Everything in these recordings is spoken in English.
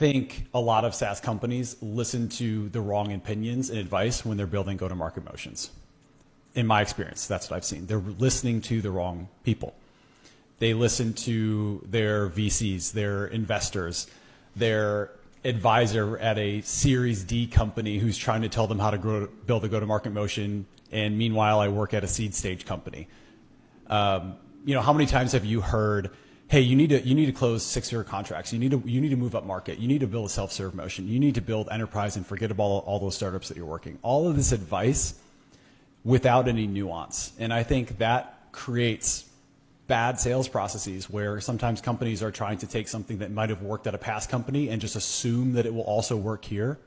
think a lot of SaaS companies listen to the wrong opinions and advice when they're building go-to-market motions. In my experience, that's what I've seen. They're listening to the wrong people. They listen to their VCs, their investors, their advisor at a Series D company who's trying to tell them how to build a go-to-market motion, and meanwhile, I work at a seed stage company. How many times have you heard, hey, you need to close 6-figure contracts. You need to move up market. You need to build a self-serve motion. You need to build enterprise and forget about all those startups that you're working. All of this advice without any nuance. And I think that creates bad sales processes where sometimes companies are trying to take something that might have worked at a past company and just assume that it will also work here.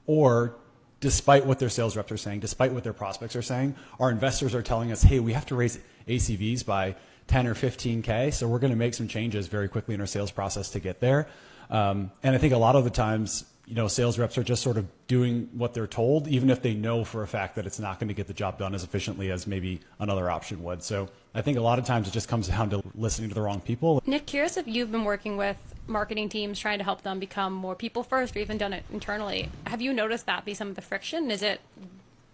Or despite what their sales reps are saying, despite what their prospects are saying, our investors are telling us, hey, we have to raise ACVs by 10 or 15K. So we're going to make some changes very quickly in our sales process to get there. And I think a lot of the times, sales reps are just sort of doing what they're told, even if they know for a fact that it's not going to get the job done as efficiently as maybe another option would. So I think a lot of times it just comes down to listening to the wrong people. Nick, curious if you've been working with marketing teams trying to help them become more people first, or even done it internally. Have you noticed that be some of the friction? Is it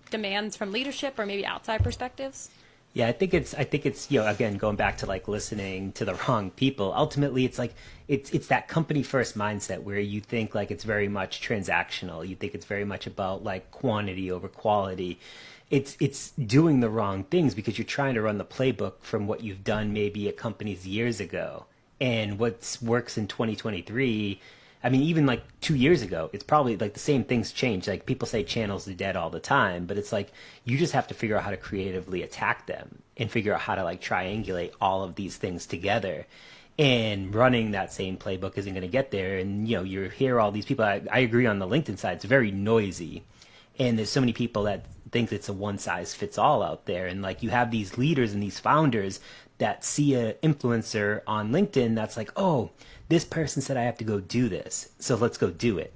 demands from leadership or maybe outside perspectives? Yeah, I think it's again, going back to like listening to the wrong people. Ultimately, it's like it's that company first mindset where you think like it's very much transactional. You think it's very much about like quantity over quality. It's doing the wrong things because you're trying to run the playbook from what you've done maybe at companies years ago. And what works in 2023, I mean, even like 2 years ago, it's probably like the same things change. Like people say channels are dead all the time, but it's like you just have to figure out how to creatively attack them and figure out how to like triangulate all of these things together. And running that same playbook isn't going to get there. And, you hear all these people. I agree on the LinkedIn side. It's very noisy. And there's so many people that think it's a one size fits all out there. And like you have these leaders and these founders that see an influencer on LinkedIn that's like, oh, this person said I have to go do this, so let's go do it.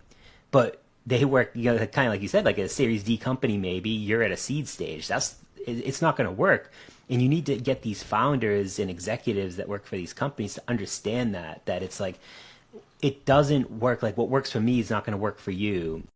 But they work, kind of like you said, like a Series D company maybe, you're at a seed stage. It's not going to work. And you need to get these founders and executives that work for these companies to understand that it's like, it doesn't work. Like what works for me is not going to work for you.